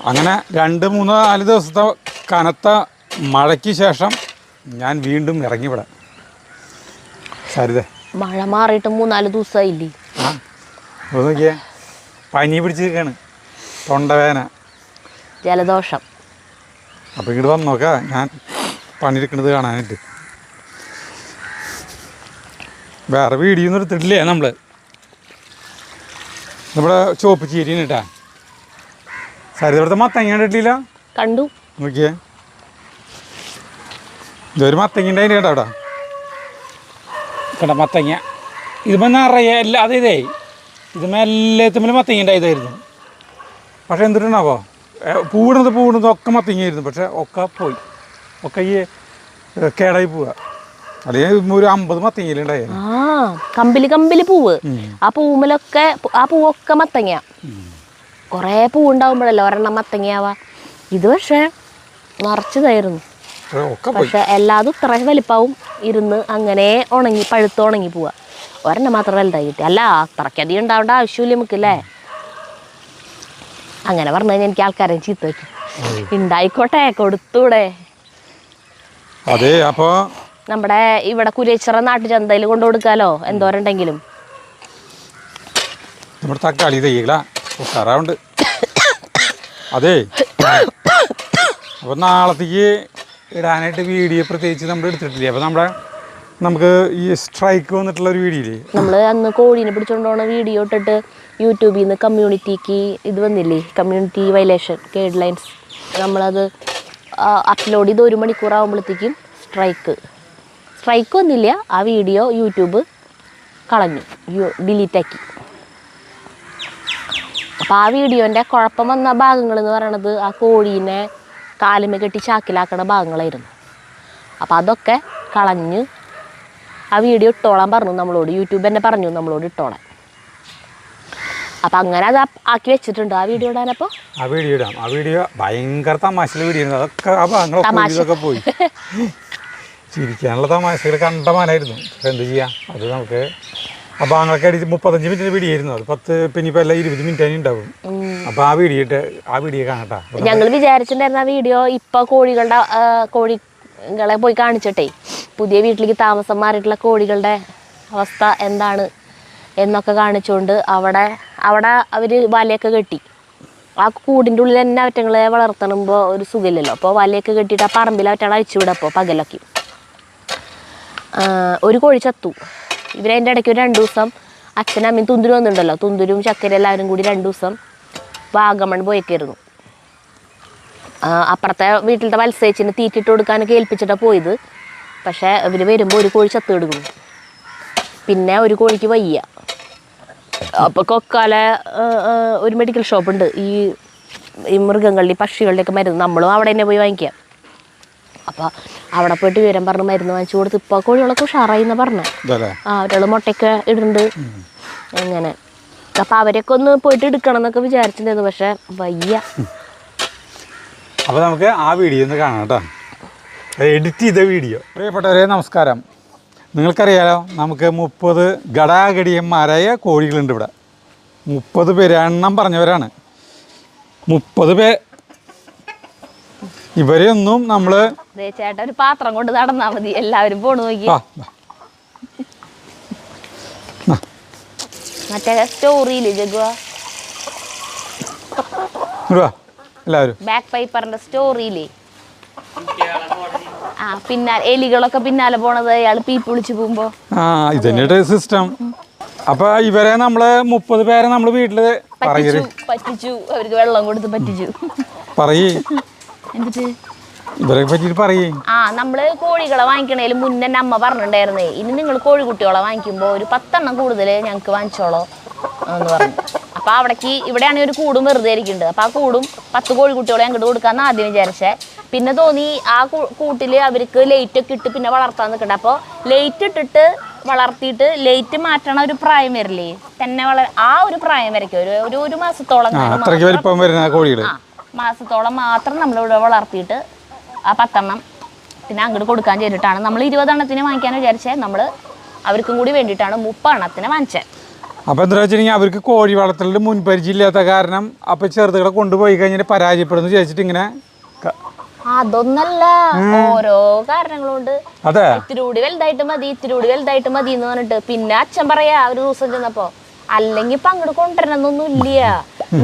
അങ്ങനെ 2-3-4 ദിവസത്തെ കനത്ത മഴയ്ക്ക് ശേഷം ഞാൻ വീണ്ടും ഇറങ്ങിവിടെ. സരിത മഴ മാറിയിട്ട് 3-4 ദിവസമായില്ലേ? ആ നോക്കിയേ, പനി പിടിച്ചിരിക്കുകയാണ്, തൊണ്ടവേദന, ജലദോഷം. അപ്പം ഇങ്ങോട്ട് വന്ന് നോക്കാം ഞാൻ പണിയെടുക്കുന്നത് കാണാനായിട്ട്. വേറെ വീഡിയോ ഒന്നും എടുത്തിട്ടില്ലേ നമ്മുടെ ചുവപ്പ് ചീരിന് കേട്ടാ. സരിത ഇവിടുത്തെ മത്തങ്ങ കണ്ടിട്ടില്ല? കണ്ടു. നോക്കിയേ, ഇതൊരു മത്തങ്ങൻ്റെ അതിൻ്റെ കേട്ടോ അവിടെ കണ്ട മത്തങ്ങ. ഇത് നിറയെ അല്ലാതെ ഇതേ ഇത് എല്ലാത്തുമ്മിലും മത്തങ്ങ ഉണ്ടായതായിരുന്നു. പക്ഷെ എന്തിട്ടുണ്ടാവോ, പൂവിടുന്നത് ഒക്കെ മത്തങ്ങയായിരുന്നു. പക്ഷെ ഒക്കെ പോയി, ഒക്കെ ഈ കേടായി പോവുക. അല്ലെങ്കിൽ ഒരു 50 മത്തങ്ങയിലുണ്ടായിരുന്നു. കമ്പിലി പൂവ്. ആ പൂവിലൊക്കെ ആ പൂവൊക്കെ മത്തങ്ങ. കുറേ പൂവുണ്ടാവുമ്പോഴല്ലോ ഒരെണ്ണം മത്തങ്ങയാവാ. ഇത് പക്ഷെ നിറച്ചതായിരുന്നു. പക്ഷെ എല്ലാതും ഇത്ര വലിപ്പാവും ഇരുന്ന് അങ്ങനെ പഴുത്ത് ഉണങ്ങി പോവാ. ഒരെണ്ണം മാത്രം വലുതായി കിട്ടി. അല്ല അത്രയ്ക്കധികം ഉണ്ടാവേണ്ട ആവശ്യമില്ല നമുക്കല്ലേ. അങ്ങനെ പറഞ്ഞു കഴിഞ്ഞാൽ എനിക്ക് ആൾക്കാരെ ചീത്ത വയ്ക്കും. ഉണ്ടായിക്കോട്ടെ, കൊടുത്തൂടെ. അതെ, അപ്പൊ നമ്മുടെ ഇവിടെ കുരേച്ചിറ നാട്ടുചന്തയിൽ കൊണ്ടു കൊടുക്കാലോ എന്തോരുണ്ടെങ്കിലും. നമ്മുടെ തക്കാളി തയ്യല ഉഷാറാവുണ്ട്. അതെ, അപ്പോൾ നാളത്തേക്ക് ഇടാനായിട്ട് വീഡിയോ പ്രത്യേകിച്ച് നമ്മൾ എടുത്തിട്ടില്ലേ. അപ്പോൾ നമുക്ക് ഈ സ്ട്രൈക്ക് വന്നിട്ടുള്ള ഒരു വീഡിയോ ഇല്ലേ, നമ്മൾ അന്ന് കോഴീനെ പിടിച്ചുകൊണ്ടുപോകുന്ന വീഡിയോ ഇട്ടിട്ട് യൂട്യൂബിൽ നിന്ന് കമ്മ്യൂണിറ്റിക്ക് ഇത് വന്നില്ലേ, കമ്മ്യൂണിറ്റി വയലേഷൻ ഗൈഡ് ലൈൻസ്. നമ്മളത് അപ്ലോഡ് ചെയ്ത് 1 മണിക്കൂറാകുമ്പോഴത്തേക്കും സ്ട്രൈക്ക് വന്നില്ല. ആ വീഡിയോ യൂട്യൂബ് കളഞ്ഞു, ഡിലീറ്റാക്കി. അപ്പോൾ ആ വീഡിയോൻ്റെ കുഴപ്പം വന്ന ഭാഗങ്ങൾ എന്ന് പറയണത് ആ കോഴീനെ കാലുമേ കെട്ടി ചാക്കിലാക്കണ ഭാഗങ്ങളായിരുന്നു. അപ്പോൾ അതൊക്കെ കളഞ്ഞ് ആ വീഡിയോ ഇട്ടോളാൻ പറഞ്ഞു നമ്മളോട്. യൂട്യൂബ് തന്നെ പറഞ്ഞു നമ്മളോട് ഇട്ടോളാൻ. അപ്പം അങ്ങനെ അത് ആക്കി വെച്ചിട്ടുണ്ട്. ആ വീഡിയോ ഇടാനപ്പോൾ ആ വീഡിയോ ഇടാം. ആ വീഡിയോ ഭയങ്കര തമാശയുള്ള വീഡിയോ ആയിരുന്നു. അതൊക്കെ ആ ഭാഗങ്ങളൊക്കെ പോയി. ചിരിക്കാനുള്ള തമാശകൾ കണ്ടമാനായിരുന്നു. പക്ഷെ എന്ത് ചെയ്യാം, അത് നമുക്ക് ആ ഭാഗങ്ങളൊക്കെ അടിച്ച് 35 മിനിറ്റിൻ്റെ വീഡിയോ ആയിരുന്നു. അത് 10 പിന്നെ ഇപ്പോൾ എല്ലാം 20 മിനിറ്റ് തന്നെ ഉണ്ടാവും. അപ്പോൾ ആ വീഡിയോ കാണട്ടാ. ഞങ്ങൾ വിചാരിച്ചിട്ടുണ്ടായിരുന്ന ആ വീഡിയോ ഇപ്പോൾ കോഴികളെ പോയി കാണിച്ചിട്ടേ പുതിയ വീട്ടിലേക്ക് താമസം മാറിയിട്ടുള്ള കോഴികളുടെ അവസ്ഥ എന്താണ് എന്നൊക്കെ കാണിച്ചുകൊണ്ട് അവിടെ അവർ വലയൊക്കെ കെട്ടി. ആ കൂടിൻ്റെ ഉള്ളിൽ തന്നെ അവറ്റങ്ങളെ വളർത്തണമ്പോൾ ഒരു സുഖമില്ലല്ലോ. അപ്പോൾ വലയൊക്കെ കെട്ടിയിട്ട് ആ പറമ്പിൽ അവറ്റങ്ങളെ അഴിച്ചുവിടും. അപ്പോൾ പകലൊക്കെ ഒരു കോഴി ചത്തു. ഇവരതിൻ്റെ ഇടയ്ക്ക് ഒരു 2 ദിവസം അച്ഛനും അമ്മയും തുന്തുരു വന്നിട്ടുണ്ടല്ലോ, തുന്തുരും ചക്കര എല്ലാവരും കൂടി 2 ദിവസം വാഗമൺ പോയേക്കായിരുന്നു. അപ്പുറത്തെ വീട്ടിലത്തെ മത്സരിച്ചിന് തീറ്റിട്ട് കൊടുക്കാനൊക്കെ ഏൽപ്പിച്ചിട്ടാണ് പോയത്. പക്ഷേ ഇവർ വരുമ്പോൾ ഒരു കോഴി ചത്ത് കിടക്കുന്നു. പിന്നെ ഒരു കോഴിക്ക് വയ്യ. അപ്പോൾ കൊക്കാല ഒരു മെഡിക്കൽ ഷോപ്പുണ്ട് ഈ മൃഗങ്ങളുടെ പക്ഷികളുടെയൊക്കെ മരുന്ന്. നമ്മളും അവിടെ തന്നെ പോയി വാങ്ങിക്കാം. അപ്പോൾ അവിടെ പോയിട്ട് വിവരം പറഞ്ഞ് മരുന്ന് വാങ്ങിച്ചു കൊടുത്ത് ഇപ്പോൾ കോഴികളൊക്കെ ഉഷാറായി എന്നാണ് പറഞ്ഞത്. ഒരാൾ മുട്ടയൊക്കെ ഇടുന്നുണ്ട് അങ്ങനെ. അപ്പം അവരൊക്കെ ഒന്ന് പോയിട്ട് എടുക്കണം എന്നൊക്കെ വിചാരിച്ചിട്ടുണ്ടായിരുന്നു. പക്ഷെ വയ്യ. അപ്പോൾ നമുക്ക് ആ വീഡിയോ ഒന്ന് കാണാം കേട്ടോ, എഡിറ്റ് ചെയ്ത വീഡിയോ. പ്രിയപ്പെട്ടവരെ നമസ്കാരം. നിങ്ങൾക്കറിയാലോ, നമുക്ക് 30 ഗടാഗടിയന്മാരായ കോഴികളുണ്ട് ഇവിടെ. 30 പേര് എണ്ണം പറഞ്ഞവരാണ്. 30 പേർ. ഇവരെയൊന്നും നമ്മൾ ചേട്ടാ ഒരു പാത്രം കൊണ്ട് നടന്നാ മതി, എല്ലാവരും പോണു നോക്കി. മറ്റേ സ്റ്റോറിയില് ജഗുവാ എല്ലാവരും ബാക്ക് പൈപ്പറിന്റെ സ്റ്റോറിയില് പിന്നാലെ എലികളൊക്കെ പിന്നാലെ പോണത് അയാൾ പീപ്പ് വിളിച്ചു പോകുമ്പോ ഇതന്നെ സിസ്റ്റം. അപ്പൊ ഇവരെ നമ്മള് 30 പേരെ നമ്മള് വീട്ടില് പറ്റിച്ചു. അവർക്ക് വെള്ളം കൊടുത്ത് പറ്റിച്ചു. പറയേ എന്നിട്ട് ഇവരെ പറ്റിട്ട് പറയേ. നമ്മള് കോഴികളെ വാങ്ങിക്കണേലും മുന്നേ അമ്മ പറഞ്ഞിട്ടുണ്ടായിരുന്നേ, ഇനി നിങ്ങൾ കോഴിക്കുട്ടികളെ വാങ്ങിക്കുമ്പോ ഒരു 10 എണ്ണം കൂടുതൽ ഞങ്ങൾക്ക് വാങ്ങിച്ചോളോ എന്ന് പറഞ്ഞു. അപ്പൊ ഇവിടെയാണെങ്കിൽ ഒരു കൂടും വെറുതെ ഇരിക്കുന്നുണ്ട്. അപ്പൊ ആ കൂടും 10 കോഴിക്കുട്ടികളെ അങ്ങോട്ട് കൊടുക്കാന്ന് ആദ്യം വിചാരിച്ചേ. പിന്നെ തോന്നി ആ കൂട്ടില് അവർക്ക് ലൈറ്റ് ഒക്കെ ഇട്ട് പിന്നെ വളർത്താൻ നിൽക്കണ്ട. അപ്പോൾ ലൈറ്റ് ഇട്ടിട്ട് വളർത്തിയിട്ട് ലൈറ്റ് മാറ്റണ ഒരു പ്രായം വരില്ലേ, തന്നെ ആ ഒരു പ്രായം വരയ്ക്കും ഒരു മാസത്തോളം മാസത്തോളം മാത്രം നമ്മളിവിടെ വളർത്തിയിട്ട് ആ 10 എണ്ണം പിന്നെ അങ്ങോട്ട് കൊടുക്കാൻ ചെയ്തിട്ടാണ് നമ്മൾ 20 എണ്ണത്തിന് വാങ്ങിക്കാൻ വിചാരിച്ചത്. നമ്മൾ അവർക്കും കൂടി വേണ്ടിയിട്ടാണ് 30 എണ്ണത്തിന് വാങ്ങിച്ചത്. അപ്പോൾ എന്താ വെച്ചിട്ടുണ്ടെങ്കിൽ അവർക്ക് കോഴി വളർത്തലിൽ മുൻപരിചയം ഇല്ലാത്ത കാരണം അപ്പോൾ ചെറുതുകളെ കൊണ്ടുപോയി കഴിഞ്ഞാൽ പരാജയപ്പെടുന്നു ചോദിച്ചിട്ട് ഇങ്ങനെ അതൊന്നല്ല, ഓരോ കാരണങ്ങളുണ്ട്. അതെ, ഇത്തിരി കൂടി വലുതായിട്ട് മതി, ഇത്തിരി കൂടി വലുതായിട്ട് മതി എന്ന് പറഞ്ഞിട്ട് പിന്നെ അച്ഛൻ പറയാ ഒരു ദിവസം ചെന്നപ്പോ, അല്ലെങ്കിൽ ഇപ്പൊ അങ്ങോട്ട് കൊണ്ടുവരണന്നൊന്നും ഇല്ല,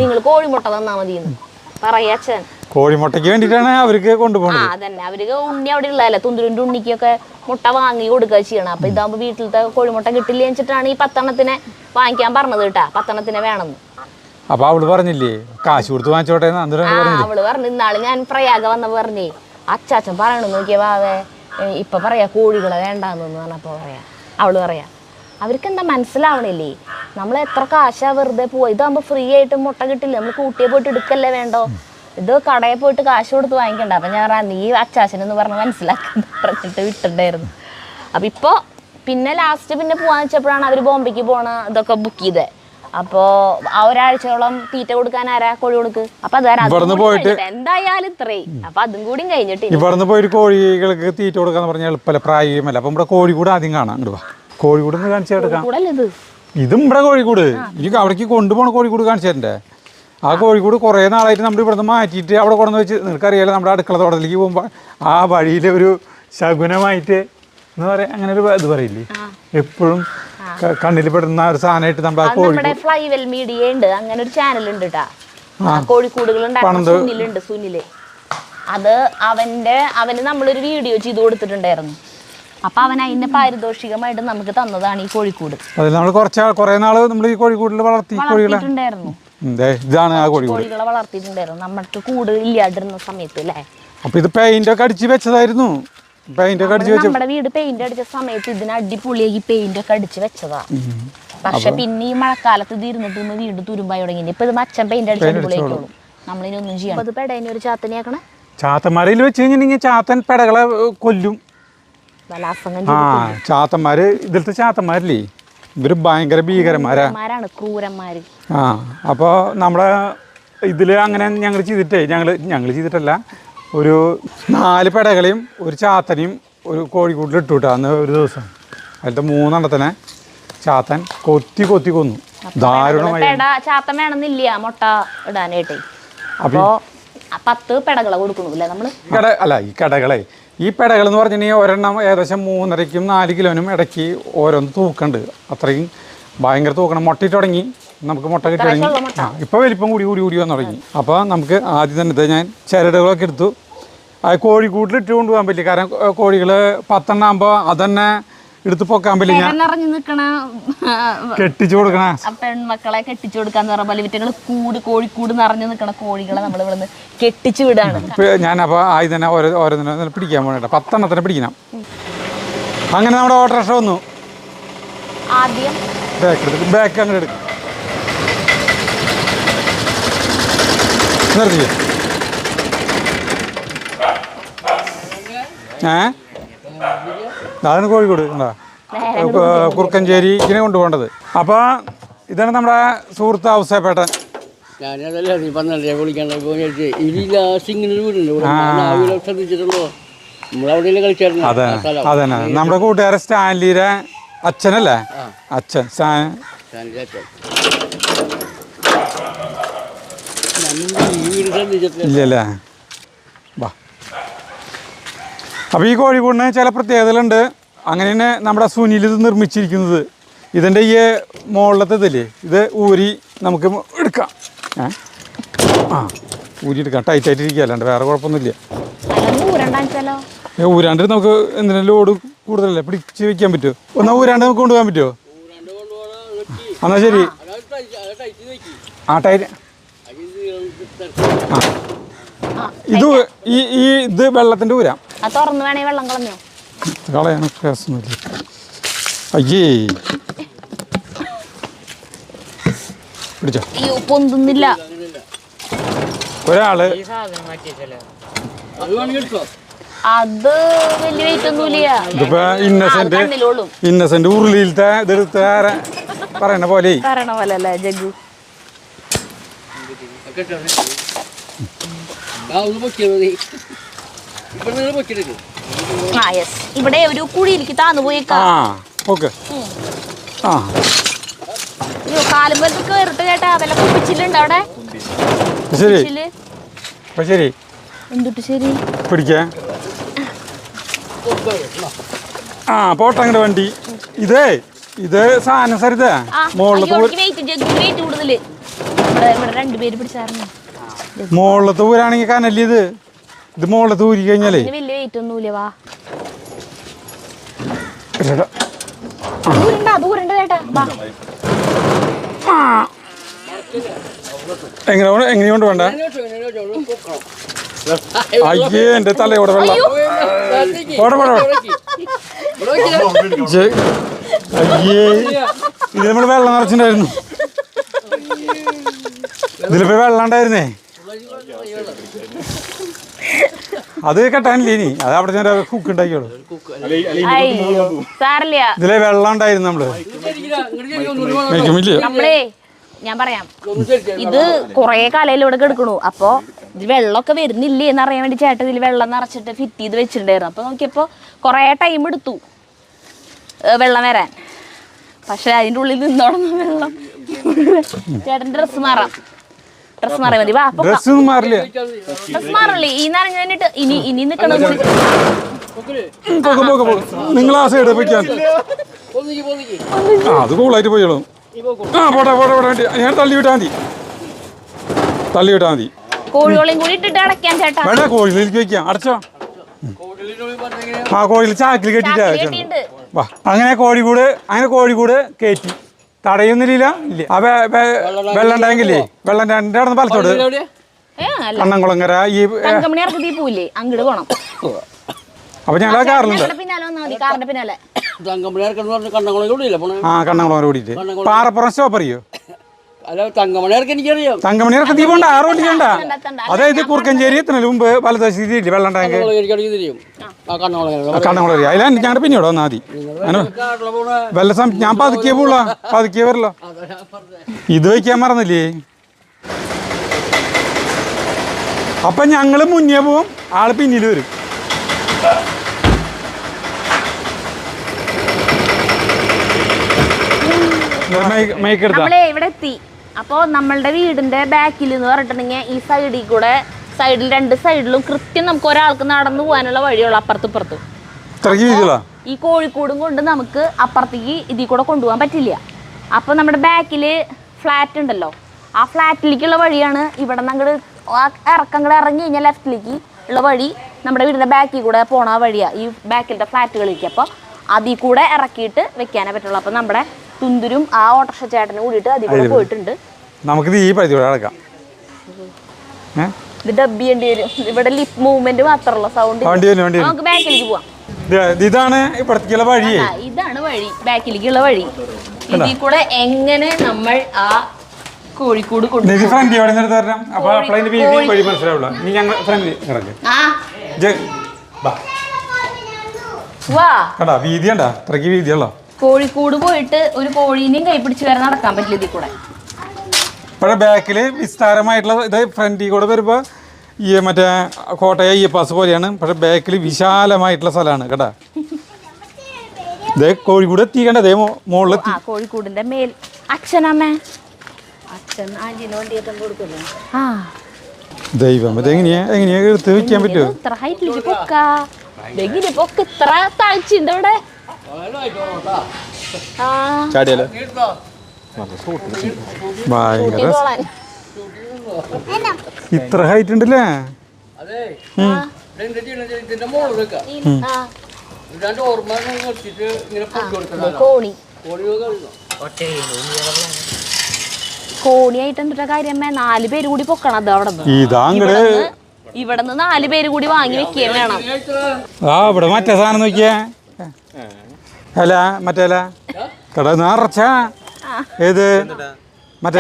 നിങ്ങൾ കോഴിമുട്ട തന്നാ മതി എന്ന് പറയാ അച്ഛൻ. കോഴിമുട്ടയ്ക്ക് വേണ്ടിയിട്ടാണ് അവർക്ക് കൊണ്ടുപോകുന്നത്. അതന്നെ, അവർക്ക് ഉണ്ണി അവിടെ ഉള്ളതല്ലേ, തുന്തുരിന്റെ ഉണ്ണിക്കൊക്കെ മുട്ട വാങ്ങി കൊടുക്കുക ചെയ്യണം. അപ്പൊ ഇതാകുമ്പോ വീട്ടിലത്തെ കോഴിമുട്ട കിട്ടില്ല വെച്ചിട്ടാണ് ഈ 10 എണ്ണത്തിനെ വാങ്ങിക്കാൻ പറഞ്ഞത് കേട്ടാ, 10 എണ്ണത്തിനെ വേണമെന്ന്. അപ്പൊ അവള് പറഞ്ഞില്ലേ കാശ് കൊടുത്ത് വാങ്ങിച്ചോട്ടെ. അവള് പറഞ്ഞു, ഇന്നാള് ഞാൻ പ്രയാഗ വന്നപ്പോ പറഞ്ഞേ അച്ചാച്ചൻ പറയണു നോക്കിയ വാവേ ഇപ്പൊ പറയാ കോഴികളെ വേണ്ടാന്ന് പറഞ്ഞപ്പോ പറയാ, അവള് പറയാ അവർക്ക് എന്താ മനസ്സിലാവണില്ലേ, നമ്മൾ എത്ര കാശാ വെറുതെ പോവാ, ഇതാകുമ്പോ ഫ്രീ ആയിട്ട് മുട്ട കിട്ടില്ല, നമ്മൾ കൂട്ടിയെ പോയിട്ട് എടുക്കല്ലേ വേണ്ടോ, ഇത് കടയിൽ പോയിട്ട് കാശ് കൊടുത്ത് വാങ്ങിക്കണ്ട. അപ്പൊ ഞാൻ നീ അച്ചാച്ചനെന്ന് പറഞ്ഞ് മനസ്സിലാക്കുന്ന പറഞ്ഞിട്ട് വിട്ടിട്ടുണ്ടായിരുന്നു. അപ്പൊ ഇപ്പൊ പിന്നെ ലാസ്റ്റ് പിന്നെ പോവാന്ന് വെച്ചപ്പോഴാണ് അവര് ബോംബെക്ക് പോണ ഇതൊക്കെ ബുക്ക് ചെയ്തേ. അപ്പോ ആ ഒരാഴ്ചയോളം തീറ്റ കൊടുക്കാൻ ആരാ, കോഴി കൊടുക്ക്. അപ്പൊ അത് എന്തായാലും ഇത്രയും, അപ്പൊ അതും കൂടി കഴിഞ്ഞിട്ട് ഇവിടുന്ന് പോയിട്ട് കോഴികൾക്ക് തീറ്റ കൊടുക്കാന്ന് പറഞ്ഞാൽ എളുപ്പമല്ല, പ്രായോഗികമല്ല. അപ്പൊ ഇവിടെ കോഴിക്കൂട് ആദ്യം കാണാം, കോഴിക്കൂട് കാണിച്ചെടുക്കാം. ഇതും ഇവിടെ കോഴിക്കൂട്, എനിക്ക് അവിടേക്ക് കൊണ്ടുപോകണ കോഴിക്കൂട് കാണിച്ചു തരണ്ടേ. ആ കോഴിക്കൂട് കുറേ നാളായിട്ട് നമ്മൾ ഇവിടുന്ന് മാറ്റിയിട്ട് അവിടെ കൊണ്ടുവന്ന് വെച്ച്, നിനക്കറിയാലോ നമ്മുടെ അടുക്കള തോട്ടത്തിലേക്ക് പോകുമ്പോൾ ആ വഴിയിൽ ഒരു ശകുനമായിട്ട് എന്ന് പറയാ, അങ്ങനെ ഒരു ഇത് പറയില്ലേ, എപ്പോഴും കണ്ണിൽ പെടുന്ന ഒരു സാധനമായിട്ട് നമ്മുടെ ഫ്ലൈവെൽ മീഡിയ ഉണ്ട്, അങ്ങനെ ഒരു ചാനൽ ഉണ്ട് കേട്ടാ, കോഴിക്കൂടുകളുണ്ട് സുനില്. അത് അവന് നമ്മളൊരു വീഡിയോ ചെയ്ത് കൊടുത്തിട്ടുണ്ടായിരുന്നു. അപ്പൊ അവൻ അതിന്റെ പാരിതോഷികമായിട്ട് നമുക്ക് തന്നതാണ് ഈ കോഴിക്കൂട്. അതിൽ നമ്മൾ കുറേ നാള് നമ്മൾ ഈ കോഴിക്കൂടിൽ വളർത്തിയിട്ടുണ്ടായിരുന്നു. ഇതാണ് ആ കോഴികളെ വളർത്തിയിട്ടുണ്ടായിരുന്നു നമ്മൾക്ക് കൂട് ഇല്ലാണ്ടിരുന്ന സമയത്ത് അല്ലേ. അപ്പൊ ഇത് പെയിന്റ് ഒക്കെ അടിച്ച് വെച്ചതായിരുന്നു. നമ്മുടെ വീട് പെയിന്റ് അടിച്ച സമയത്ത് ഇതിന് അടിപൊളിയായി പെയിന്റ് ഒക്കെ അടിച്ച് വെച്ചതാ. പക്ഷെ പിന്നെ ഈ മഴക്കാലത്ത് ഇത് ഇരുന്നിട്ട് വീട് തുരുമ്പായി തുടങ്ങി. ഇപ്പൊ ഇത് മച്ചൻ പെയിന്റ് അടിച്ച് അടിപൊളിയായിക്കോളും, നമ്മളിനൊന്നും ചെയ്യാം. അത് പെടേനെ ഒരു ചാത്തനെയാക്കണേ, ചാത്തന്മാരിൽ വെച്ച് കഴിഞ്ഞിട്ടുണ്ടെങ്കിൽ ചാത്തൻ പെടകളെ കൊല്ലും. ചാത്തന്മാര് ഇതിലത്തെ ചാത്തന്മാരില്ലേ, ഇവര് ഭയങ്കര ഭീകരന്മാരാണ്, ക്രൂരന്മാര്. അപ്പോൾ നമ്മുടെ ഇതില് അങ്ങനെ ഞങ്ങൾ ചെയ്തിട്ടല്ല, ഒരു 4 പെടകളെയും ഒരു ചാത്തനെയും ഒരു കോഴിക്കൂട്ടിൽ ഇട്ടു കേട്ടോ അന്ന് ഒരു ദിവസം. അതിലത്തെ 3 എണ്ണത്തിനെ ചാത്തൻ കൊത്തി കൊന്നു. ദാരുണമായി. ചാത്തൻ വേണമെന്നില്ല മുട്ട ഇടാനായിട്ടേ. അപ്പോ 10 പെടകളെ കൊടുക്കണില്ലേ നമ്മള്. ഈ കടകളെ ഈ പെടകൾ എന്ന് പറഞ്ഞിട്ടുണ്ടെങ്കിൽ ഒരെണ്ണം ഏകദേശം 3.5 4 കിലോനും ഇടയ്ക്ക് ഓരോന്ന് തൂക്കുന്നുണ്ട്. അത്രയും ഭയങ്കര തൂക്കണം. മുട്ടയിട്ട് തുടങ്ങി, നമുക്ക് മുട്ട കിട്ടി തുടങ്ങി. ഇപ്പോൾ വലിപ്പം കൂടി വന്നു തുടങ്ങി. അപ്പോൾ നമുക്ക് ആദ്യം തന്നെ ഞാൻ ചരടുകളൊക്കെ എടുത്തു. അത് കോഴിക്കൂട്ടിൽ ഇട്ട് കൊണ്ടുപോകാൻ പറ്റില്ല, കാരണം കോഴികൾ 10 എണ്ണം ആകുമ്പോൾ അതന്നെ എടുത്ത് പൊക്കാൻ പറ്റില്ല. കെട്ടിച്ചു കൊടുക്കണ പെൺമക്കളെ കെട്ടിച്ചു കൊടുക്കാന്ന് പറഞ്ഞാൽ ഇവറ്റകള് കോഴിക്കൂട് നിറഞ്ഞു നിൽക്കണ കോഴികളെ നമ്മൾ ഇവിടുന്ന് കെട്ടിച്ചു വിടാണ്. ഞാനപ്പോൾ ആദ്യം തന്നെ ഓരോന്നിനെ പിടിക്കാൻ പോകണേട്ടോ, 10 എണ്ണത്തിനെ പിടിക്കണം. അങ്ങനെ നമ്മുടെ ഓട്ടോറിക്ഷ വന്നു. ആദ്യം ബാക്ക് അങ്ങോട്ട് എടുക്കും, നിർത്തിയോ. അതാണ് കോഴിക്കോട് കുറുക്കഞ്ചേരിക്കിനെ കൊണ്ടുപോകേണ്ടത്. അപ്പോൾ ഇതാണ് നമ്മുടെ സുഹൃത്ത് ഔസേപ്പേട്ടൻ. അതെ അതന്നെ, നമ്മുടെ കൂട്ടുകാരൻ സ്റ്റാൻലിയുടെ അച്ഛനല്ലേ, അച്ഛൻ ഇല്ലല്ലേ. വാ. അപ്പോൾ ഈ കോഴിക്കൂടിന് ചില പ്രത്യേകതകളുണ്ട്. അങ്ങനെ തന്നെ നമ്മുടെ സുനിൽ ഇത് നിർമ്മിച്ചിരിക്കുന്നത്. ഇതിൻ്റെ ഈ മുകളിലത്തെ ഇതില്ലേ, ഇത് ഊരി നമുക്ക് എടുക്കാം. ഊരി എടുക്കാം, ടൈറ്റായിട്ടിരിക്കുക, അല്ലാണ്ട് വേറെ കുഴപ്പമൊന്നുമില്ല. ഊരാണ്ട് നമുക്ക് എന്തിനാ ലോഡ് കൂടുതലല്ലേ, പിടിച്ച് വയ്ക്കാൻ പറ്റുമോ? ഒന്നാ ഊരാണ്ട് നമുക്ക് കൊണ്ടുപോകാൻ പറ്റുമോ? എന്നാൽ ശരി. ടൈറ്റ് ഇത് വെള്ളത്തിൻ്റെ ഊരാം. കളയാനൊക്കെ പ്രയാസമൊന്നുമില്ല. അയ്യേ പിടിച്ചോ. പൊന്തുന്നില്ല. ഒരാള് അത് വലിയ വെയിറ്റ് ഒന്നുമില്ല. ഇതിപ്പോ ഇന്നസെന്റ് ഉരുളിയിലത്തെ ഇതെടുത്ത് പറയണ പോലെ അല്ലേ ജഗ്ഗു. ഇവിടെ ഒരു കുഴിയിലേക്ക് താന്നു പോയേക്കാം. അയ്യോ കാലുമ്പലത്ത് കേറിട്ട് ചേട്ടാ വല്ല കുപ്പിച്ചില്ലുണ്ടോ അവിടെ? ശരി കുപ്പിച്ചില്? അപ്പൊ ശരി എന്തുട്ട് ശരി? പിടിക്കേ. ആ പോട്ടെ അങ്ങോട്ട് വണ്ടി. ഇത് സാധനം സരിതേ മുകളിലത്തെ വെയിറ്റ് കൂടുതല്. ഇവിടെ രണ്ടുപേര് പിടിച്ചായിരുന്നു. മുകളിലത്തെ ഊരാണെങ്കിൽ കനല്ലേ ഇത് മുകളിലത്തെ ഊരി കഴിഞ്ഞാലേ വലിയ വെയിറ്റ് ഒന്നുമില്ല. വാ ദൂരണ്ട ചേട്ടാ. എങ്ങനെ കൊണ്ട് വേണ്ട. അയ്യേ എന്റെ തലയോടെ വെള്ളം. അയ്യേ ഇത് നമ്മൾ വെള്ളം നിറച്ചിട്ടുണ്ടായിരുന്നു. ഇതിലിപ്പോ വെള്ളം ഉണ്ടായിരുന്നേ. അത് കെട്ടാനില്ലേ ഇനി അത് അവിടെ ഞാൻ കുക്ക് ഉണ്ടാക്കിയോളൂ. ഇതിലെ വെള്ളം ഉണ്ടായിരുന്നു നമ്മളേ ഞാൻ പറയാം ഇത് കൊറേ കാലയിൽ ഇവിടെ കിടക്കണു. അപ്പൊ ഇത് വെള്ളമൊക്കെ വരുന്നില്ലേ എന്നറിയാൻ വേണ്ടി ചേട്ടൻ ഇതിൽ വെള്ളം നിറച്ചിട്ട് ഫിറ്റ് ചെയ്ത് വെച്ചിട്ടുണ്ടായിരുന്നു. അപ്പൊ നോക്കിയപ്പോ കൊറേ ടൈം എടുത്തു വെള്ളം വരാൻ. പക്ഷെ അതിന്റെ ഉള്ളിൽ നിന്നോടണം വെള്ളം. ചേട്ടൻ ഡ്രസ്സ് മാറാം. ഡ്രസ് മാറിയ മതി. വാ ഡ്രസ് മാറില്ലേ ഈ നനഞ്ഞു തന്നിട്ട് ഇനി നിക്കണം. നിങ്ങൾ ആ സൈഡ് പോയിക്കാൻ അത് കൂളായിട്ട് പോയോളൂ. ആ പോട്ടെ പോട്ടെ പോട്ടെ ഞാൻ തള്ളി വിട്ടാ മതി. കോഴിയോളയും കൂടി ഇട്ടിട്ട് അടയ്ക്കാൻ ചേട്ടാ. വേണ്ട കോഴിയിലേക്ക് വെക്കാം. അടച്ചോ. ആ കോഴിയിൽ ചാക്കിൽ കെട്ടിട്ട് വാ. അങ്ങനെ കോഴിക്കൂട് കയറ്റി തടയുന്നില്ല. ഇല്ല ആ വെള്ളം ഉണ്ടായെങ്കിലേ വെള്ളം രണ്ടേ നടന്ന് പാലത്തോട് കണ്ണംകുളങ്ങര ഈ അങ്ങോട്ട് പോണം. അപ്പൊ ഞങ്ങൾ കാറിലുണ്ട്. ആ കണ്ണംകുളങ്ങര ഓടിയിട്ട് പാറപ്പുറം സ്റ്റോപ്പ് അറിയോ? തങ്കമണി ഇറക്കി ദീപുണ്ട്. ആറ് വണ്ടിക്കണ്ട. അതായത് കുറുക്കഞ്ചേരി എത്തുന്നതിന് മുമ്പ് വലതുവശത്ത് വെള്ളം ടാങ്ക് കണ്ണംകുളങ്ങര അതിൽ ഞങ്ങളുടെ പിന്നീട് വന്നാൽ മതി. വല്ല ഞാൻ പതുക്കിയേ വരല്ലോ. ഇത് വയ്ക്കാൻ മറന്നില്ലേ? അപ്പൊ ഞങ്ങള് മുന്നേ പോവും, ആള് പിന്നിൽ വരും. നമ്മളെ ഇവിടെ എത്തി. അപ്പോൾ നമ്മളുടെ വീടിന്റെ ബാക്കിൽ എന്ന് പറഞ്ഞിട്ടുണ്ടെങ്കിൽ ഈ സൈഡിൽ രണ്ട് സൈഡിലും കൃത്യം നമുക്ക് ഒരാൾക്ക് നടന്നു പോകാനുള്ള വഴിയുള്ള അപ്പുറത്തും ഇപ്പുറത്തും. ഈ കോഴിക്കോടും കൊണ്ട് നമുക്ക് അപ്പുറത്തേക്ക് ഇതിൽ കൂടെ കൊണ്ടുപോകാൻ പറ്റില്ല. അപ്പോൾ നമ്മുടെ ബാക്കില് ഫ്ലാറ്റ് ഉണ്ടല്ലോ, ആ ഫ്ലാറ്റിലേക്കുള്ള വഴിയാണ് ഇവിടെ നിന്ന് അങ്ങോട്ട് ഇറങ്ങി കഴിഞ്ഞാൽ ലെഫ്റ്റിലേക്ക് ഉള്ള വഴി നമ്മുടെ വീടിന്റെ ബാക്കിൽ കൂടെ പോണ വഴിയാ ഈ ബാക്കിലത്തെ ഫ്ലാറ്റുകളിലേക്ക്. അപ്പോൾ അതിൽ കൂടെ ഇറക്കിയിട്ട് വെക്കാനേ പറ്റുള്ളൂ. അപ്പോൾ നമ്മുടെ തുന്തുരും ആ ഓട്ടോറിക്ഷ ചേട്ടനും കൂടിയിട്ട് അതിൽ കൂടെ പോയിട്ടുണ്ട്. നമുക്കിത് ഈ പരിധി നടക്കാം. ഇത് ഡബ് ചെയ്യേണ്ടി വരും. ഇവിടെ ലിപ്പ് മൂവ്മെന്റ് മാത്രമല്ല സൗണ്ട്. നമുക്ക് ബാക്കിലേക്ക് പോവാം. ഇതാണ് ഇവിടത്തേക്കുള്ള വഴി. ഇതാണ് വഴി, ബാക്കിലേക്കുള്ള വഴി. ഇതിൽ കൂടെ എങ്ങനെ നമ്മൾ ആ കോഴിക്കോട് കോഴിക്കോട് പോയിട്ട് ഒരു കോഴീനെയും കൈപ്പിടിച്ച് വരെ നടക്കാൻ പറ്റില്ല ഇതിൽ കൂടെ. ഇവിടെ ബാക്കില് വിസ്താരമായിട്ടുള്ള ഇത് ഫ്രണ്ടിൽ കൂടെ വരുമ്പോ ഈ മറ്റേ കോട്ടയ അയ്യപ്പാസ് പോലെയാണ്. പക്ഷെ ബാക്കിൽ വിശാലമായിട്ടുള്ള സ്ഥലമാണ് കേട്ടാ. കോഴിക്കോട് എത്തിക്കണ്ട മുകളിലെത്തി. കോഴിക്കോടിന്റെ മേൽ അച്ഛനമ്മേ ദൈവം എങ്ങനെയാ എടുത്ത് വെക്കാൻ പറ്റുമോ? ഇത്ര ഹൈറ്റിലേക്ക് പൊക്ക ഇത്ര താഴ്ചയുണ്ട് ഇവിടെ. ഭയങ്കര ഇത്ര ഹൈറ്റ് ഉണ്ടല്ലേ. കോണിയായിട്ട് എന്താ കാര്യം? 4 പേര് കൂടി പൊക്കണം. അത് അവിടെ ഇവിടെ നിന്ന് 4 പേര് കൂടി വാങ്ങി വെക്കുകയും വേണം. ഇവിടെ മറ്റേ സാധനം നോക്കിയേ. അല്ല മറ്റേ കട നിറച്ച ഏത് മറ്റേ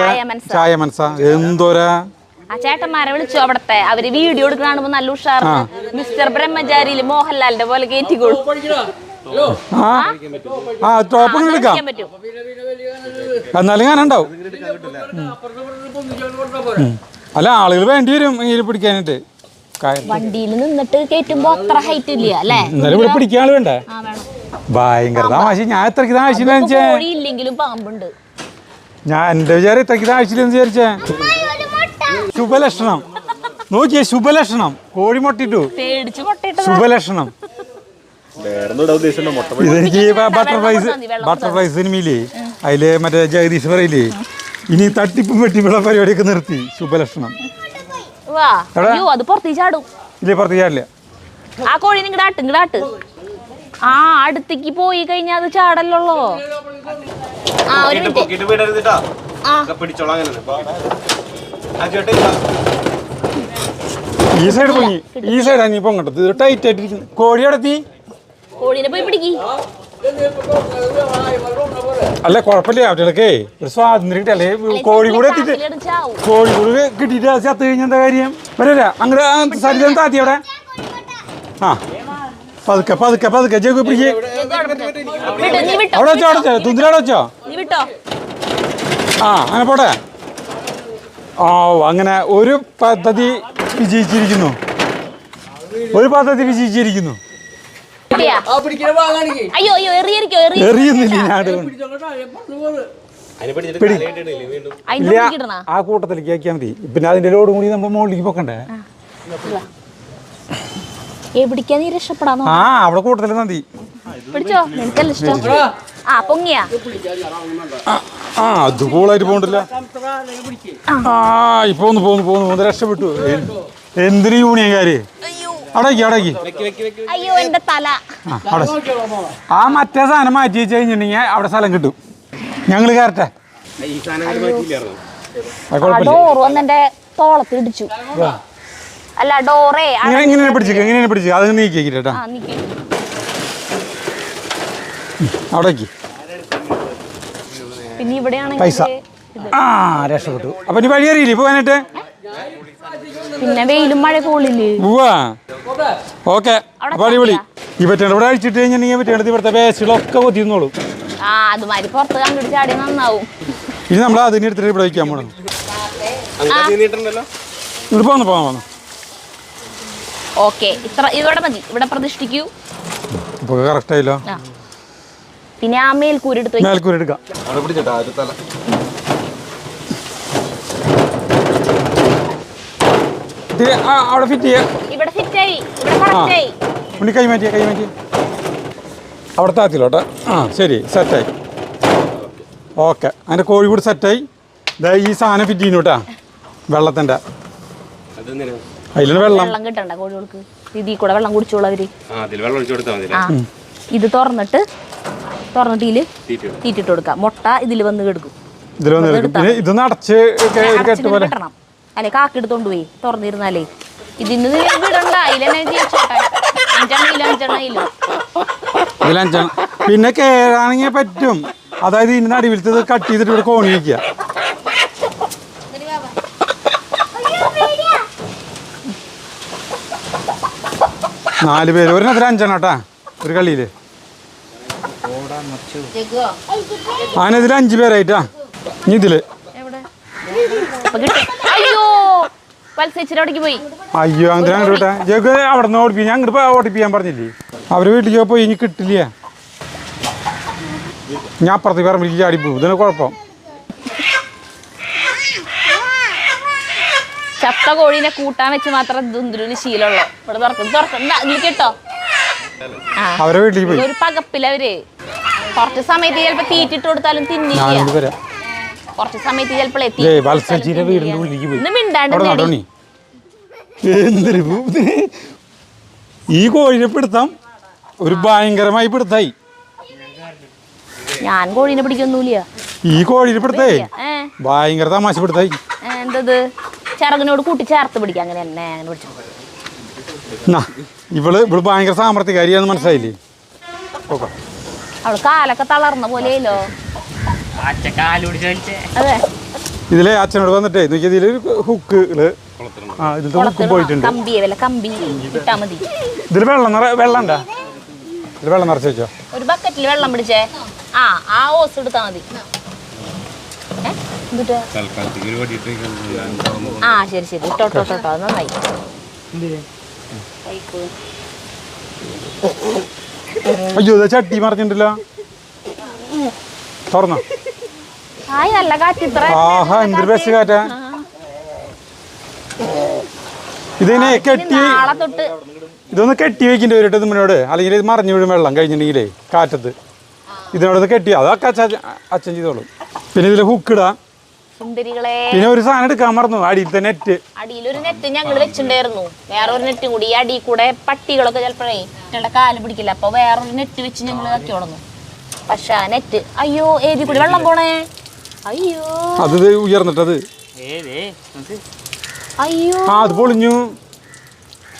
ചായ മനസ്സ എന്തോരാ. ആ ചേട്ടന്മാരെ വിളിച്ചു അവിടത്തെ. അവര് വീഡിയോ എടുക്കണ നല്ല ഉഷാറ്. മിസ്റ്റർ ബ്രഹ്മചാരിയില് മോഹൻലാലിന്റെ പോലെ കയറ്റിക്കോളും. ആ ടോപ്പ് എടുക്കാം. എന്നാലും ഞാനുണ്ടാവും. അല്ല ആളുകൾ വേണ്ടി വരും ഇങ്ങനെ പിടിക്കാനായിട്ട്. വണ്ടിയിൽ നിന്നിട്ട് കയറ്റുമ്പോ അത്ര ഹൈറ്റ് ഇല്ല അല്ലേ? എന്നാലും ഇവിടെ പിടിക്കാൻ ആള് വേണ്ടേ? ഭയങ്കര താമസ. ഞാൻ എത്രക്ക് താമസിച്ചില്ലെങ്കിലും പാമ്പുണ്ട്. ഞാൻ എൻ്റെ വിചാരം ഇത്രയ്ക്ക് ആഴ്ചയിലെന്ന് വിചാരിച്ചേ. ശുഭലക്ഷണം നോക്കിയേ, ശുഭലക്ഷണം. കോഴി മുട്ടിട്ടു, ശുഭലക്ഷണം. ഇതെനിക്ക് ബട്ടർഫ്ലൈസ് സിനിമയില്ലേ അതില് മറ്റേ ജഗദീഷ് പറയില്ലേ, ഇനി തട്ടിപ്പും വെട്ടിപ്പുള്ള പരിപാടിയൊക്കെ നിർത്തി. ശുഭലക്ഷണം. ഇല്ലേ, പുറത്ത് ചാടില്ല. ആ കോഴി ഇങ്ങടാട്ട്. ആ അടുത്തേക്ക് പോയി കഴിഞ്ഞാ അത് ചാടല്ലോ. ഈ സൈഡ് പൊങ്ങി, ഈ സൈഡാണ് നീ പൊങ്ങട്ടത്. ടൈറ്റ് ആയിട്ടിരിക്കുന്നു. കോഴി എടത്തി കോഴീനെ പോയി പിടിക്കി. അല്ല കുഴപ്പമില്ല, അവറ്റൊക്കെ ഒരു സ്വാതന്ത്ര്യം കിട്ടല്ലേ. കോഴി കൂടെ എത്തിയിട്ട് കോഴി കൂടെ കിട്ടിയിട്ട് ചത്ത് കഴിഞ്ഞാൽ എന്താ കാര്യം? വരല്ല അങ്ങോട്ട് സരിതം താത്തി അവിടെ. ആ പതുക്കെ പതുക്കെ പതുക്കെ ജഗു പിടിക്കേ. അവിടെ വെച്ചോ, അവിടെ വെച്ചോ, തുന്തിലവിടെ വെച്ചോ. ആ അങ്ങനെ പോട്ടെ. ഓ അങ്ങനെ ഒരു പദ്ധതി വിജയിച്ചിരിക്കുന്നു. എറിയുന്നില്ല ആ കൂട്ടത്തിലേക്ക് ആക്കിയാൽ മതി. പിന്നെ അതിന്റെ ലോഡ് കൂടി നമ്മൾ മുകളിലേക്ക് പൊക്കണ്ടേ. ആ അവിടെ കൂട്ടത്തിൽ മതി. ആ അത് കൂളായിട്ട് പോകണ്ടില്ല. ആ ഇപ്പൊ പോന്ന് രക്ഷപ്പെട്ടു. എന്തിനു യൂണിയൻകാര് അടക്കി ആ മറ്റേ സാധനം മാറ്റി വെച്ച് കഴിഞ്ഞിട്ടുണ്ടെങ്കിൽ അവിടെ സ്ഥലം കിട്ടും. ഞങ്ങള് കയറട്ടെ. എങ്ങനെയാണ് പിടിച്ചു അത് നീക്കിട്ടാ അവിടേക്ക് പൈസ. ആ രക്ഷപ്പെട്ടു. അപ്പൊ നീ വഴി അറിയില്ലേ പോകാനായിട്ട്? പിന്നെ വെയിലും മഴ കൊള്ളില്ലേ. ഓക്കെ അപ്പൊ അടിപൊളി. ഈ പറ്റേണ്ട ഇവിടെ അഴിച്ചിട്ട് കഴിഞ്ഞിട്ടുണ്ടെങ്കിൽ പറ്റേണ്ടത് ഇവിടുത്തെ വേസ്റ്റുകളൊക്കെ കൊത്തിന്നോളൂ. ഇനി നമ്മൾ അതിന് എടുത്തിട്ട് ഇവിടെ വയ്ക്കാൻ പോകണം. ഇവിടെ പോന്നു. ഓക്കെ ഇവിടെ മതി, ഇവിടെ പ്രതിഷ്ഠിക്കൂ. കറക്റ്റ് ആയില്ലോ. പിന്നെ ആ മേൽക്കൂര എടുക്കാം. അവിടെ ഫിറ്റ് ചെയ്യാം. കൈ മാറ്റിയ അവിടെ താത്തിലോട്ടെ. ആ ശരി, സെറ്റായി. ഓക്കെ അതിൻ്റെ കോഴി കൂടി സെറ്റായി. ഈ സാധനം ഫിറ്റ് ചെയ്യുന്നു കേട്ടാ. വെള്ളത്തിൻ്റെ അതിലാണ് വെള്ളം കിട്ടണ്ട കോഴികൾക്ക്. ഇതിൽ കൂടെ വെള്ളം കുടിച്ചോളൂ അവര്. ഇത് തുറന്നിട്ട് തീറ്റിട്ട് കൊടുക്കാം. മുട്ട ഇതിൽ വന്ന് കിടക്കും. ഇതൊന്ന് അടച്ച് കിട്ടണം. അല്ലെ കാക്കെടുത്തോണ്ട് പോയി തുറന്നിരുന്നാലേ ഇതിന് വിടണ്ട. പിന്നെ കേറാണെങ്കിൽ പറ്റും. അതായത് ഇതിന് നടുവിലത്തത് കട്ട് ചെയ്തിട്ട് ഇവിടെ കോണി വയ്ക്കുക. നാല് പേര് ഒരെണ്ണത്തിൽ 5 കേട്ടാ ഒരു കളിയില്. ആനതിൽ 5 പേരായിട്ടാ. ഇനി ഇതില് അയ്യോ അങ്ങനെ അങ്ങോട്ടെ ജഗ് അവിടെ നിന്ന് ഓടിപ്പി. ഞാൻ അങ്ങോട്ട് ഓടിപ്പിക്കാൻ പറഞ്ഞില്ലേ. അവര് വീട്ടിലേക്ക് പോയി ഇനി കിട്ടില്ല. ഞാൻ അപ്പുറത്ത് പറമ്പിലേക്ക് ചാടിപ്പോവും. ഇതിന് കുഴപ്പം. ചത്ത കോഴീനെ കൂട്ടാൻ വെച്ച് മാത്രം ശീലമുള്ളൂ. ഇവിടെ കേട്ടോ. അവരെ വീട്ടിലേക്ക് പോയി ഒരു പകപ്പിലവര് കുറച്ച് സമയത്ത് ചിലപ്പോ തീറ്റിട്ട് കൊടുത്താലും തിന്നില്ല. കുറച്ച് സമയത്ത് ചിലപ്പോൾ ഈ കോഴിനെ പിടുത്തം ഒരു ഭയങ്കരമായി പിടുത്തായി. ഞാൻ കോഴീനെ പിടിക്കൊന്നുമില്ല. ഈ കോഴീനെ പിടുത്തായി ഭയങ്കര തമാശ പിടുത്തായി. എന്തത് ചിറകിനോട് കൂട്ടി ചേർത്ത് പിടിക്കാം. അങ്ങനെ തന്നെ അങ്ങനെ പിടിച്ചു. ഇവള് ഭയങ്കര സാമർത്ഥ്യകാരിയാന്ന് മനസ്സിലായില്ലേ. അവള് കാലൊക്കെ തളർന്ന പോലെയല്ലോ. അതെ ഇതിലെ അച്ഛനോട് വന്നിട്ടേ ഇതില് ഹുക്കുകള് പോയിട്ടുണ്ട്. ഇതില് വെള്ളം ഉണ്ടാ? ഇതിൽ വെള്ളം നിറച്ച് വെച്ചോ. ഒരു ബക്കറ്റിൽ വെള്ളം പിടിച്ചേ. ആ ഓസ് എടുത്താ മതി. ശരി ഇട്ടോട്ടോ നന്നായി. അയ്യോ ചട്ടി മറിഞ്ഞിട്ടുണ്ടല്ലോ. തുറന്നോ ആയി നല്ല കാറ്റ് ഇത്ര ആഹാ എന്തൊരു ബെസ്റ്റ് കാറ്റാ. ഇതിനെ കെട്ടി നാളെ തൊട്ട് ഇതൊന്ന് കെട്ടി വെക്കേണ്ടി വരും മുന്നോട്, അല്ലെങ്കിൽ ഇത് മറിഞ്ഞു വീഴും വെള്ളം കഴിഞ്ഞിട്ടുണ്ടെങ്കിലേ കാറ്റത്ത്. ഇതിനോടൊന്ന് കെട്ടി അതൊക്കെ അച്ഛൻ ചെയ്തോളും. പിന്നെ ഇതിൽ ഹുക്കിടാ. സുന്ദരികളെ പിന്നെ ഒരു സാധനം എടുക്കാൻ മറന്നു, അടിയിലത്തെ നെറ്റ്. അടിയിലൊരു നെറ്റ് ഞങ്ങൾ വെച്ചിട്ടുണ്ടായിരുന്നു, വേറെ ഒരു നെറ്റും കൂടി. ഈ അടിയിൽ കൂടെ പട്ടികളൊക്കെ ചിലപ്പോഴേ ഞങ്ങളുടെ കാല് പിടിക്കില്ല, അപ്പൊ വേറൊരു നെറ്റ് വെച്ച് ഞങ്ങൾ ഇതാക്കി തുടങ്ങും. പക്ഷെ ആ നെറ്റ് അയ്യോ ഏതി കൂടി വെള്ളം പോണേ. അയ്യോ അത് ഉയർന്നിട്ടത് അയ്യോ ആ അത് പൊളിഞ്ഞു.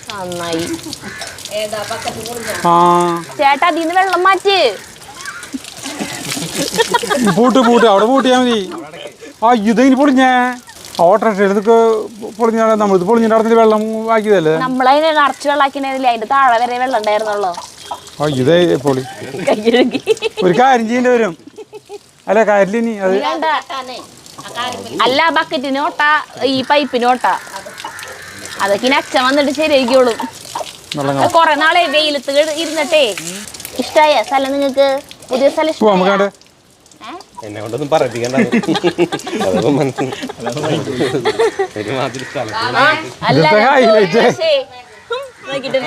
നന്നായി ആ ചേട്ടാ അതിന്ന് വെള്ളം മാറ്റ്. പൂട്ട് അവിടെ പൂട്ടിയാ മതി. ആ ഇതെങ്ങനെ പൊളിഞ്ഞേ? ഓട്ടോറിക്ഷ പൊളിഞ്ഞ നമ്മളിത് പൊളിഞ്ഞിട്ട് അടുത്ത് വെള്ളം ആക്കിയതല്ലേ? നമ്മളതിനെ നിറച്ച് വെള്ളാക്കിണ്ടല്ലേ, അതിന്റെ താഴെ വരെ വെള്ളം ഉണ്ടായിരുന്നുള്ളൂ. ആ ഇതേ പൊളി. ഒരു കാര്യം ചെയ്യേണ്ടി വരും അല്ല കാര്യമില്ല. ഇനി അത് അല്ല ബക്കറ്റിന് ഓട്ട, ഈ പൈപ്പിന് ഓട്ട, അതൊക്കെ ഇനി അച്ഛൻ വന്നിട്ട് ശരിയായിക്കോളും. കൊറേ നാളെ വെയിലത്ത് ഇരുന്നിട്ടേ. ഇഷ്ടായ സ്ഥലം നിങ്ങൾക്ക്? പുതിയ സ്ഥലം ഇഷ്ടമായ? എന്നെ കൊണ്ടൊന്നും പറയിപ്പിക്കണ്ട.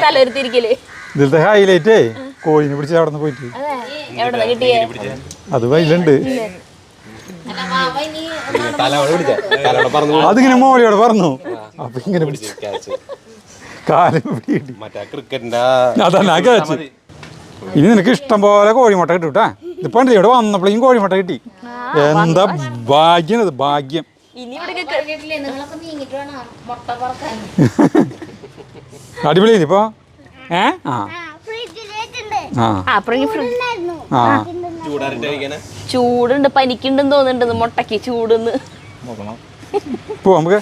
തലൊരുത്തിരിക്കല് ഇതിലത്തെ ഹൈലൈറ്റേ കോഴിനെ പിടിച്ച് അവിടെ നിന്ന് പോയിട്ട് എവിടെ കിട്ടിയേ? അത് വയലുണ്ട്. അതിങ്ങനെ മോളിയോടെ പറഞ്ഞു, അപ്പൊ ഇങ്ങനെ പിടിച്ചു കാലം പിടി. അതന്നെ കാച്ച്. ഇനി നിനക്ക് ഇഷ്ടം പോലെ കോഴിമുട്ട കിട്ടും കേട്ടാ. ഇതിപ്പോ ഇവിടെ വന്നപ്പോഴേക്കും കോഴിമുട്ട കിട്ടി. എന്താ ഭാഗ്യം, അത് ഭാഗ്യം. അടിപൊളി ഇപ്പൊ ചൂടുണ്ട്, പനിക്കുണ്ടെന്ന് തോന്നുന്നുണ്ട് മുട്ടക്ക് ചൂടുന്ന്. പോ നമുക്ക്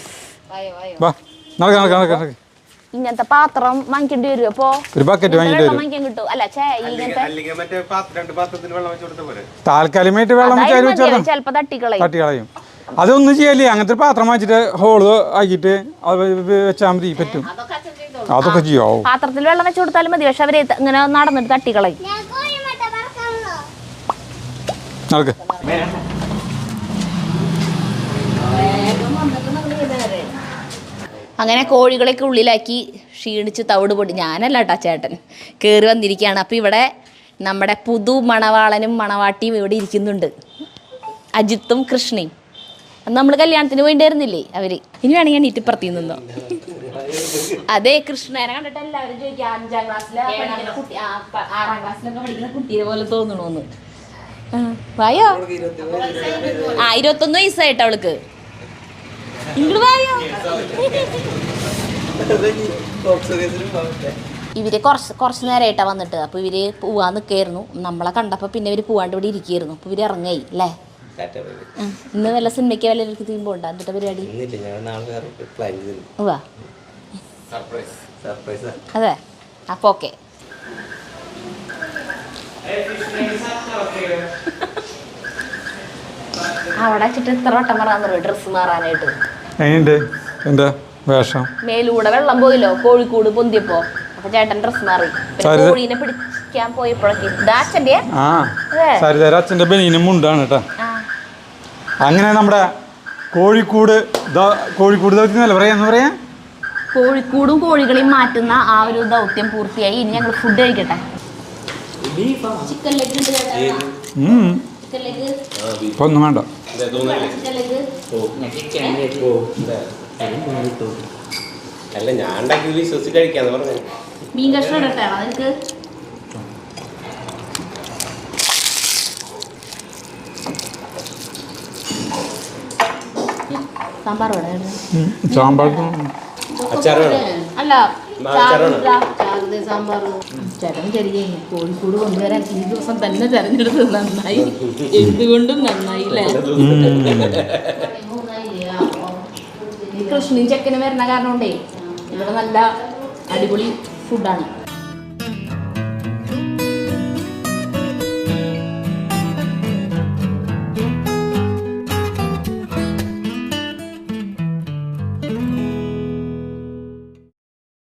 നടക്കാം. ഇങ്ങനത്തെ പാത്രം വാങ്ങിക്കേണ്ടി വരും. അപ്പൊ ഒരു ബക്കറ്റ് വാങ്ങിക്കാൻ കിട്ടും. അല്ല താൽക്കാലികമായിട്ട് വെള്ളം ചിലപ്പോ തട്ടിക്കളയും. അതൊന്നും ചെയ്യല്ലേ, അങ്ങനത്തെ ഒരു പാത്രം വാങ്ങിച്ചിട്ട് ഹോള് ആക്കിയിട്ട് വെച്ചാൽ മതി, പറ്റും. അതൊക്കെ ചെയ്യോ? പാത്രത്തിൽ വെള്ളം വെച്ച് കൊടുത്താലും മതി, പക്ഷെ അവര് ഇങ്ങനെ നടന്നിട്ട് തട്ടിക്കളയും. നടക്ക്. അങ്ങനെ കോഴികളൊക്കെ ഉള്ളിലാക്കി ക്ഷീണിച്ച് തവിട് പൊടി. ഞാനല്ല കേട്ടോ, ചേട്ടൻ കയറി വന്നിരിക്കുകയാണ്. അപ്പോൾ ഇവിടെ നമ്മുടെ പുതു മണവാളനും മണവാട്ടിയും ഇവിടെ ഇരിക്കുന്നുണ്ട്, അജിത്തും കൃഷ്ണയും. നമ്മൾ കല്യാണത്തിന് വേണ്ടിയിരുന്നില്ലേ അവർ. ഇനി വേണമെങ്കിൽ ഞാൻ ഇറ്റിപ്പുറത്തി നിന്നോ. അതെ, കൃഷ്ണനെ കണ്ടിട്ട് എല്ലാവരും ചോദിക്കുക 5ാം ക്ലാസ്സിലെ കുട്ടി, 6ാം ക്ലാസ്സിലൊക്കെ പഠിക്കുന്ന കുട്ടിയെ പോലെ തോന്നണോന്ന്. വായോ. 21 വയസ്സായിട്ട് അവൾക്ക്. ഇങ്ങോട്ട് വായോ. ഇവര് കുറച്ച് നേരമായിട്ടാ വന്നിട്ട്. അപ്പോൾ ഇവര് പോവാൻ നിൽക്കായിരുന്നു. നമ്മളെ കണ്ടപ്പോൾ പിന്നെ ഇവര് പോവാണ്ട് ഇവിടെ ഇരിക്കുകയായിരുന്നു. അപ്പോൾ ഇവര് ഇറങ്ങായി അല്ലേ? ഇന്ന് വല്ല സിനിമയ്ക്ക് വല്ല തീം പോണ്ട. എന്നിട്ട് പരിപാടി വാ. അതെ, അപ്പോൾ ഓക്കെ. അവിടെ വെച്ചിട്ട് എത്ര വട്ടം മാറാൻ പറയും ഡ്രസ്സ് മാറാനായിട്ട്. എന്താ വേഷം? മേലൂടെ വെള്ളം പോയില്ലോ കോഴിക്കൂട് പൊന്തിയപ്പോ. അപ്പൊ ചേട്ടൻ ഡ്രസ്സ് മാറി. കോഴീനെ പിടിക്കാൻ പോയപ്പോഴൊക്കെ അച്ഛൻ്റെ അച്ഛൻ്റെ ബനീനും മുണ്ടാണ് കേട്ടോ. അങ്ങനെ നമ്മുടെ കോഴിക്കൂട് ദൗത്യം പറയാ കോഴിക്കൂടും കോഴികളെയും മാറ്റുന്ന ആ ഒരു ദൗത്യം പൂർത്തിയായി. ഇനി ഞങ്ങൾ ഫുഡ് കഴിക്കട്ടെ. ചിക്കൻ ലെഗ് ഇപ്പൊ ഒന്നും വേണ്ട. അല്ല ഞാൻ ഉണ്ടാക്കി വിശ്വസിച്ച് കഴിക്കാന്ന് പറഞ്ഞു. മീൻ കഷ്ണം ഇടട്ടെ നിനക്ക്? സാമ്പാർ സാമ്പാർ അച്ചാർ അല്ല സാമ്പാർ. ചേട്ടൻ ചെറിയ കോഴിക്കോട് കൊണ്ടുവരാൻ ഈ ദിവസം തന്നെ തെരഞ്ഞെടുത്തത് നന്നായി. എന്തുകൊണ്ടും നന്നായി അല്ലേ? കൃഷ്ണയും ചെക്കനും വരുന്ന കാരണം കൊണ്ടേ ഇവിടെ നല്ല അടിപൊളി ഫുഡാണ്.